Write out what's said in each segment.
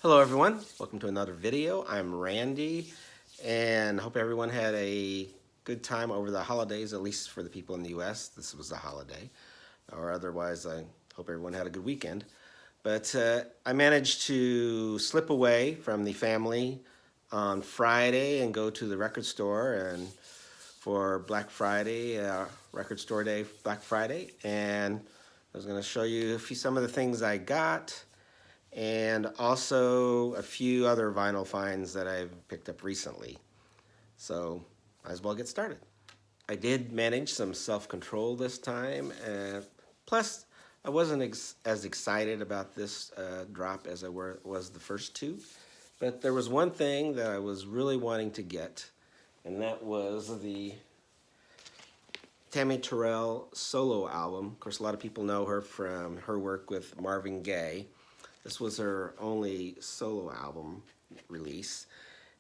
Hello everyone, welcome to another video. I'm Randy and hope everyone had a good time over the holidays, at least for the people in the US. This was a holiday, or otherwise I hope everyone had a good weekend. But I managed to slip away from the family on Friday and go to the record store and for Black Friday, record store day, Black Friday, and I was going to show you some of the things I got and also a few other vinyl finds that I've picked up recently. So might as well get started. I did manage some self-control this time, plus I wasn't as excited about this drop as I was the first two, but there was one thing that I was really wanting to get, and that was the Tammy Terrell solo album. Of course, a lot of people know her from her work with Marvin Gaye. This was her only solo album release,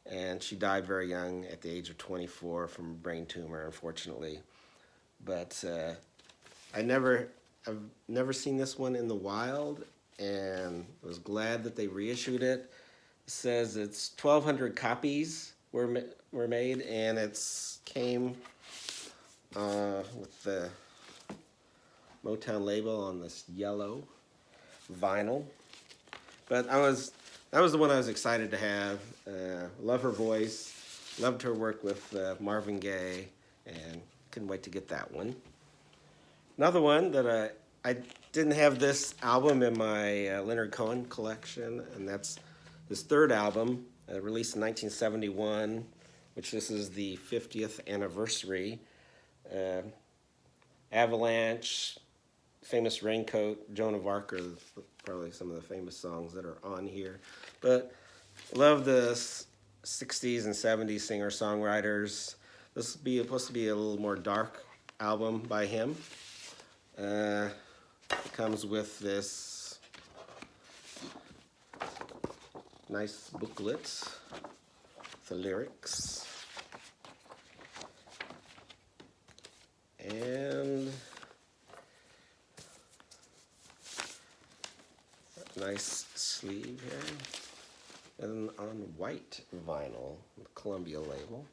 and she died very young at the age of 24 from a brain tumor, unfortunately. But I've never seen this one in the wild, and was glad that they reissued it. It says it's 1,200 copies were made, and it's came with the Motown label on this yellow vinyl. But that was the one I was excited to have. Love her voice, loved her work with Marvin Gaye, and couldn't wait to get that one. Another one that I didn't have this album in my Leonard Cohen collection, and that's his third album, released in 1971, which this is the 50th anniversary. Avalanche, Famous Raincoat, Joan of Arc are probably some of the famous songs that are on here. But love the 60s and 70s singer-songwriters. This will be supposed to be a little more dark album by him. It comes with this nice booklet with the lyrics. And nice sleeve here, and on white vinyl, the Columbia label.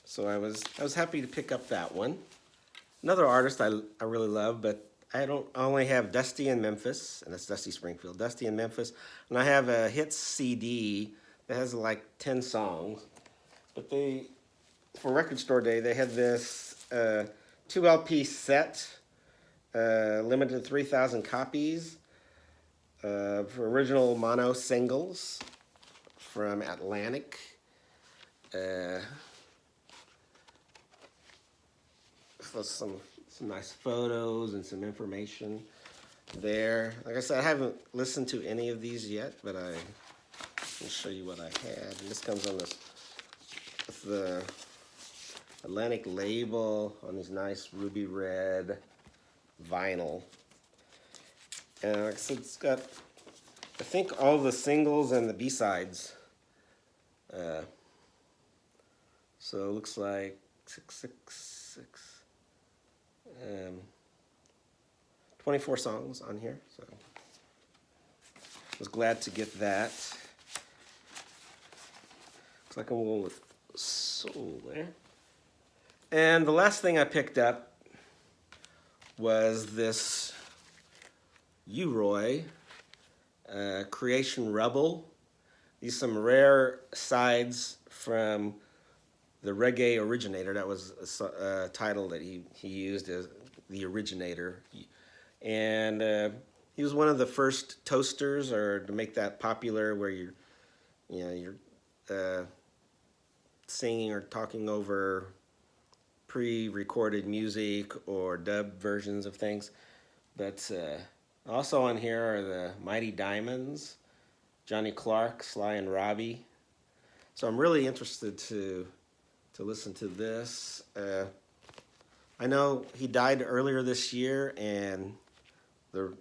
So I was happy to pick up that one. Another artist I really love, but I only have Dusty in Memphis, and that's Dusty Springfield, Dusty in Memphis, and I have a hits CD that has like 10 songs. But for Record Store Day, they had this 2 LP set, limited to 3,000 copies. For original mono singles from Atlantic. So some nice photos and some information there. Like I said, I haven't listened to any of these yet, but I will show you what I had. And this comes on this with the Atlantic label on these nice ruby red vinyl. And like I said, it's got, I think, all the singles and the B-sides. So it looks like 24 songs on here. So I was glad to get that. Looks like I'm going with soul there. And the last thing I picked up was this U-Roy Creation Rebel. These are some rare sides from the Reggae Originator. That was a title that he used as the Originator. And he was one of the first toasters or to make that popular, where you're singing or talking over pre-recorded music or dub versions of things. But also on here are the Mighty Diamonds, Johnny Clark, Sly and Robbie. So I'm really interested to listen to this. I know he died earlier this year, and the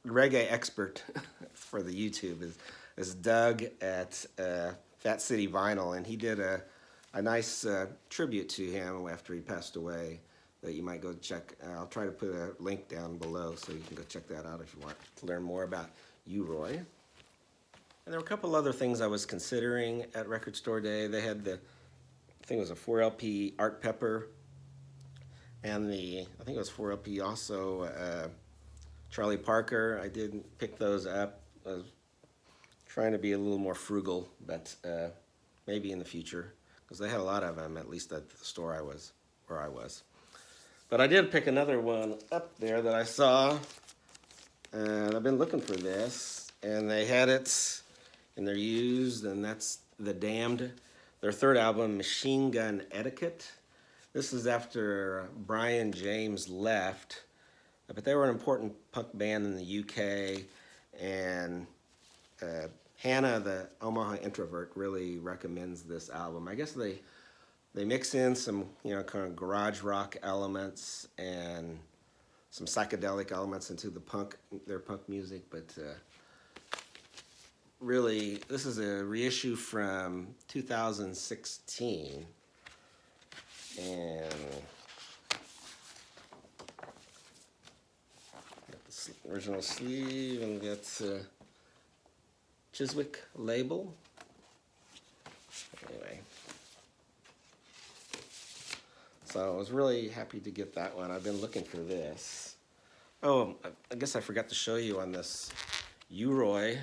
reggae expert for the YouTube is Doug at Fat City Vinyl, and he did a nice tribute to him after he passed away that you might go check. I'll try to put a link down below so you can go check that out if you want to learn more about U-Roy. And there were a couple other things I was considering at Record Store Day. They had the, I think it was a 4LP Art Pepper, and I think it was 4LP also Charlie Parker. I did pick those up. I was trying to be a little more frugal, but maybe in the future, because they had a lot of them, at least at the store where I was. But I did pick another one up there that I saw, and I've been looking for this, and they had it, and they're used, and that's The Damned, their third album, Machine Gun Etiquette. This is after Brian James left, but they were an important punk band in the UK, and Hannah, the Omaha introvert, really recommends this album. I guess they mix in some, kind of garage rock elements and some psychedelic elements into their punk music, but really, this is a reissue from 2016, and got the original sleeve, and got Chiswick label. Anyway, so I was really happy to get that one. I've been looking for this. Oh, I guess I forgot to show you on this U-Roy.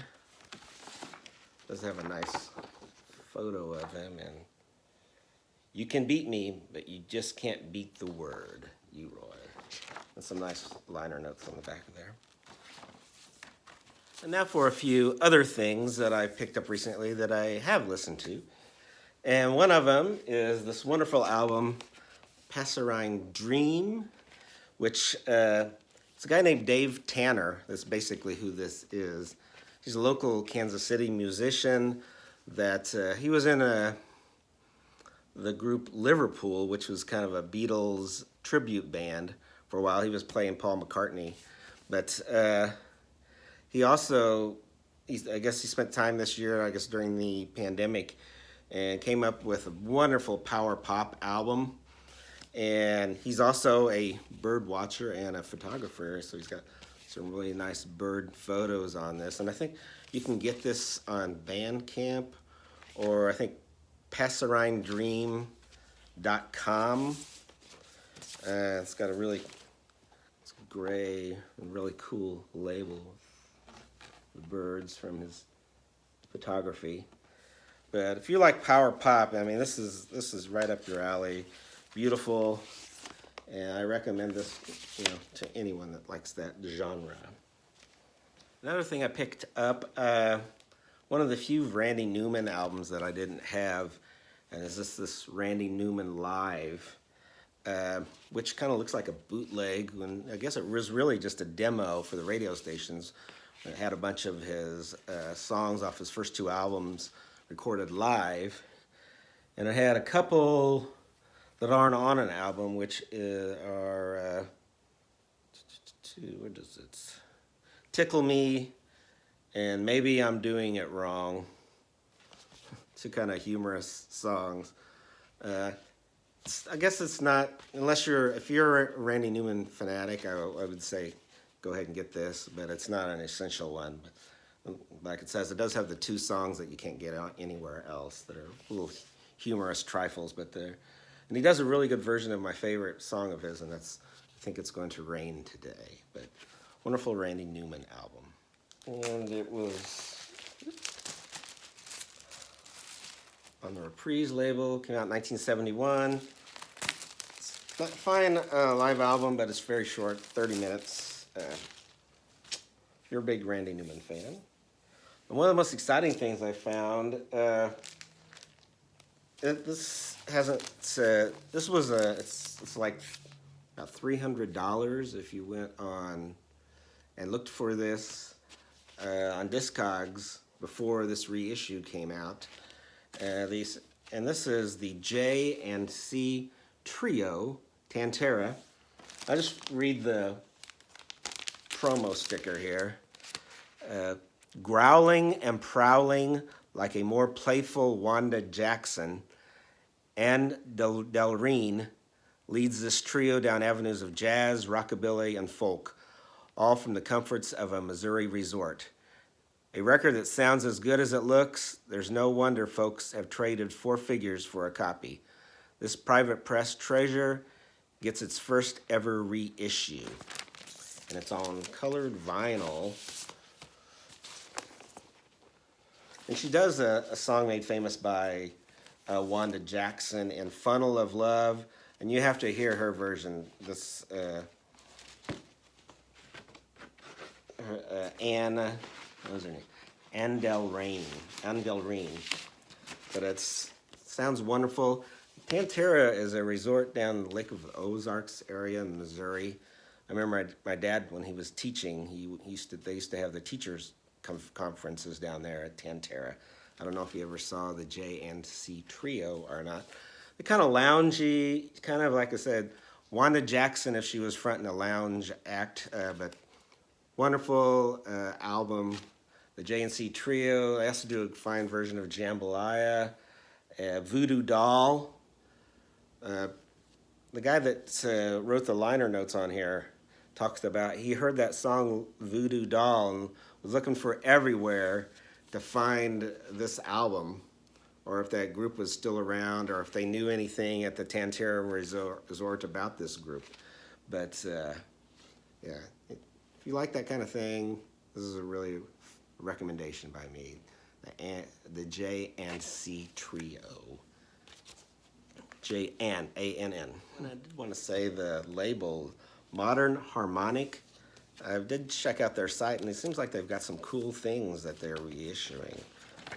Does have a nice photo of him, and you can beat me, but you just can't beat the word, U-Roy. And some nice liner notes on the back of there. And now for a few other things that I picked up recently that I have listened to. And one of them is this wonderful album, Passerine Dream, which it's a guy named Dave Tanner. That's basically who this is. He's a local Kansas City musician that he was in the group Liverpool, which was kind of a Beatles tribute band for a while. He was playing Paul McCartney. But he also, I guess he spent time this year, during the pandemic, and came up with a wonderful power pop album. And he's also a bird watcher and a photographer, so he's got some really nice bird photos on this. And I think you can get this on Bandcamp, or I think PasserineDream.com. It's got it's gray and really cool label with the birds from his photography. But if you like power pop, I mean, this is right up your alley. Beautiful, and I recommend this, to anyone that likes that genre. Another thing I picked up, one of the few Randy Newman albums that I didn't have, and is this Randy Newman Live, which kind of looks like a bootleg, when I guess it was really just a demo for the radio stations. It had a bunch of his songs off his first two albums recorded live, and it had a couple that aren't on an album, which are, what is it? Tickle Me, and Maybe I'm Doing It Wrong. Two kind of humorous songs. I guess it's not, if you're a Randy Newman fanatic, I would say go ahead and get this, but it's not an essential one. But like it says, it does have the two songs that you can't get out anywhere else that are little humorous trifles, but they're. And he does a really good version of my favorite song of his, and that's I Think It's Going to Rain Today. But wonderful Randy Newman album. And it was on the Reprise label, came out in 1971. It's a fine live album, but it's very short, 30 minutes. If you're a big Randy Newman fan. And one of the most exciting things I found, it's like about $300 if you went on and looked for this on Discogs before this reissue came out. And this is the J and C Trio Tantera. I just read the promo sticker here. Growling and prowling like a more playful Wanda Jackson, Anne Delreen leads this trio down avenues of jazz, rockabilly, and folk, all from the comforts of a Missouri resort. A record that sounds as good as it looks, there's no wonder folks have traded 4 figures for a copy. This private press treasure gets its first ever reissue. And it's on colored vinyl. And she does a song made famous by Wanda Jackson in Funnel of Love. And you have to hear her version. This Anna, what was her name? Andel Rain. But it sounds wonderful. Pantera is a resort down the Lake of the Ozarks area in Missouri. I remember my dad, when he was teaching, they used to have the teachers conferences down there at Pantera. I don't know if you ever saw the J&C Trio or not. They're kind of loungy, kind of like I said, Wanda Jackson if she was fronting a lounge act, but wonderful album. The J&C Trio. They also do a fine version of Jambalaya, Voodoo Doll. The guy that wrote the liner notes on here talks about he heard that song Voodoo Doll and was looking for everywhere to find this album, or if that group was still around, or if they knew anything at the Pantera Resort about this group. But yeah, if you like that kind of thing, this is a really recommendation by me. The J&C Trio. J-N, A-N-N. And I did want to say the label, Modern Harmonic. I did check out their site, and it seems like they've got some cool things that they're reissuing.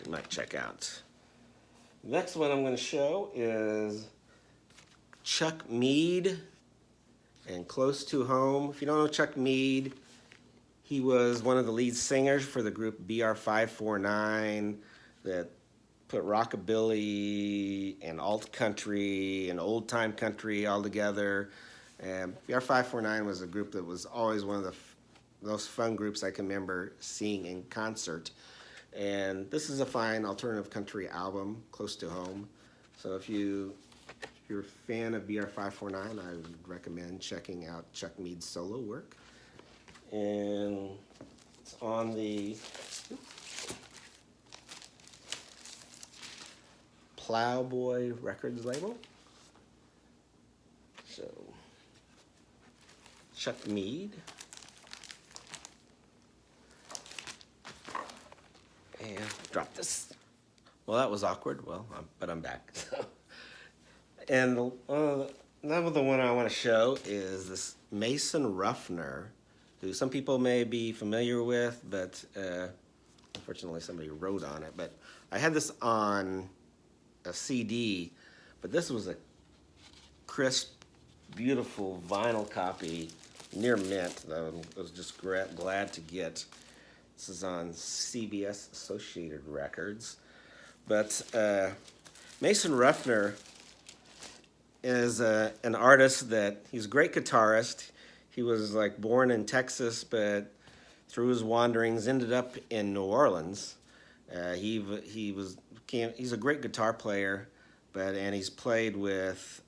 You might check out. Next one I'm going to show is Chuck Mead and Close to Home. If you don't know Chuck Mead, he was one of the lead singers for the group BR549 that put rockabilly and alt country and old time country all together. And BR549 was a group that was always one of the most fun groups I can remember seeing in concert. And this is a fine alternative country album, Close to Home. So if you're a fan of BR549, I would recommend checking out Chuck Mead's solo work. And it's on the Plowboy Records label. So, Chuck Mead. And drop this. Well, that was awkward. Well, but I'm back. And another one I want to show is this Mason Ruffner, who some people may be familiar with, but unfortunately somebody wrote on it. But I had this on a CD, but this was a crisp, beautiful vinyl copy, near mint, that I was just glad to get. This is on CBS Associated Records. But Mason Ruffner is an artist that, he's a great guitarist. He was like born in Texas, but through his wanderings ended up in New Orleans. He's a great guitar player, and he's played with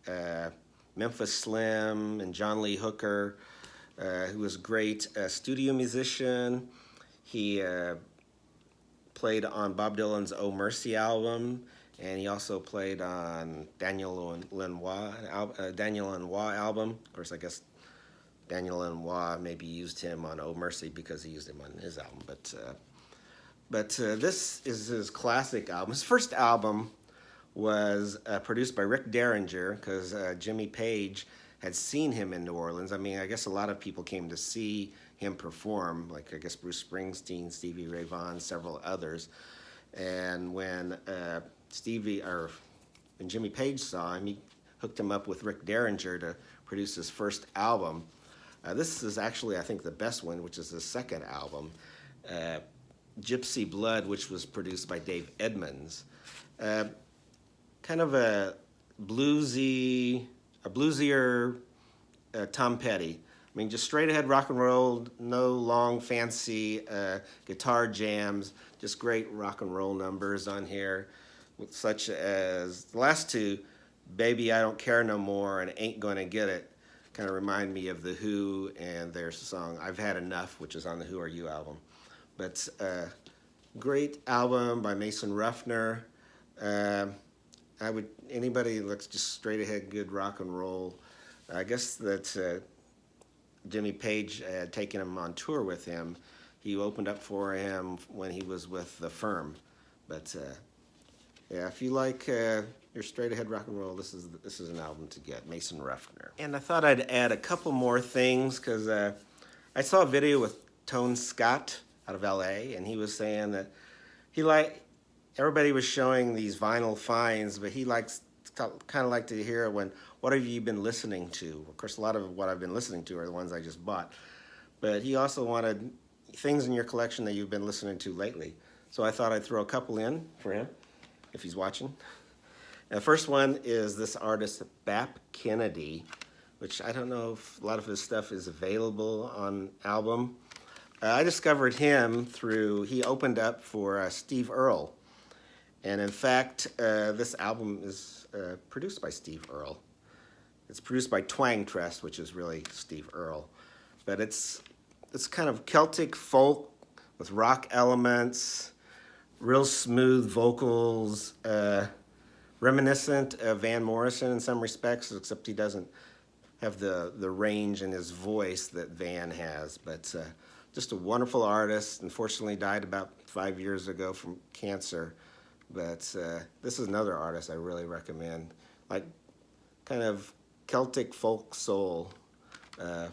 Memphis Slim and John Lee Hooker, who was a great studio musician. He played on Bob Dylan's Oh Mercy album, and he also played on Daniel Lanois album. Of course, I guess Daniel Lanois maybe used him on Oh Mercy because he used him on his album. But this is his classic album. His first album was produced by Rick Derringer because Jimmy Page had seen him in New Orleans. I mean, I guess a lot of people came to see him perform, like I guess Bruce Springsteen, Stevie Ray Vaughan, several others. And when Jimmy Page saw him, he hooked him up with Rick Derringer to produce his first album. This is actually, I think, the best one, which is his second album, Gypsy Blood, which was produced by Dave Edmunds. Kind of a bluesier Tom Petty. I mean, just straight ahead rock and roll, no long fancy guitar jams, just great rock and roll numbers on here, such as the last two, Baby I Don't Care No More and Ain't Gonna Get It, kind of remind me of The Who and their song I've Had Enough, which is on the Who Are You album. But Great album by Mason Ruffner. Anybody that looks just straight ahead good rock and roll. I guess that Jimmy Page had taken him on tour with him. He opened up for him when he was with The Firm. But yeah, if you like your straight ahead rock and roll, this is an album to get, Mason Ruffner. And I thought I'd add a couple more things because I saw a video with Tone Scott out of LA, and he was saying that everybody was showing these vinyl finds, but he kind of like to hear what have you been listening to? Of course, a lot of what I've been listening to are the ones I just bought, but he also wanted things in your collection that you've been listening to lately. So I thought I'd throw a couple in for him, if he's watching. And the first one is this artist, Bap Kennedy, which I don't know if a lot of his stuff is available on album. I discovered him he opened up for Steve Earle. And in fact, this album is produced by Steve Earle. It's produced by Twang Trust, which is really Steve Earle. But it's kind of Celtic folk with rock elements, real smooth vocals, reminiscent of Van Morrison in some respects, except he doesn't have the range in his voice that Van has. But just a wonderful artist. Unfortunately died about 5 years ago from cancer. But this is another artist I really recommend. Like kind of Celtic folk soul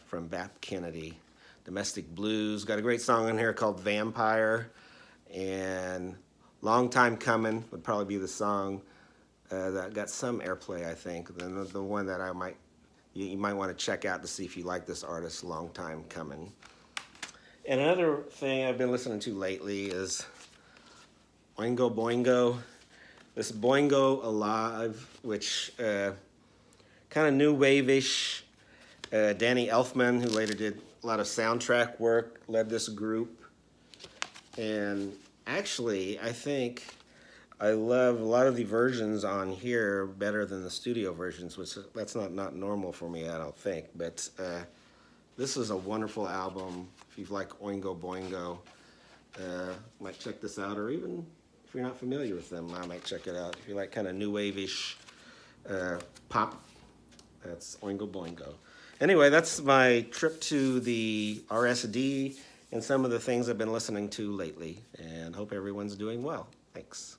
from Bap Kennedy. Domestic blues. Got a great song in here called Vampire. And Long Time Coming would probably be the song that got some airplay, I think. Then the one that you might want to check out to see if you like this artist, Long Time Coming. And another thing I've been listening to lately is Oingo Boingo. This Boingo Alive, which kind of new wave-ish. Danny Elfman, who later did a lot of soundtrack work, led this group. And actually, I think I love a lot of the versions on here better than the studio versions, which that's not normal for me, I don't think. But this is a wonderful album. If you like Oingo Boingo, might check this out, or even if you're not familiar with them, I might check it out. If you like kind of new wave-ish pop, that's Oingo Boingo. Anyway, that's my trip to the RSD and some of the things I've been listening to lately, and hope everyone's doing well. Thanks.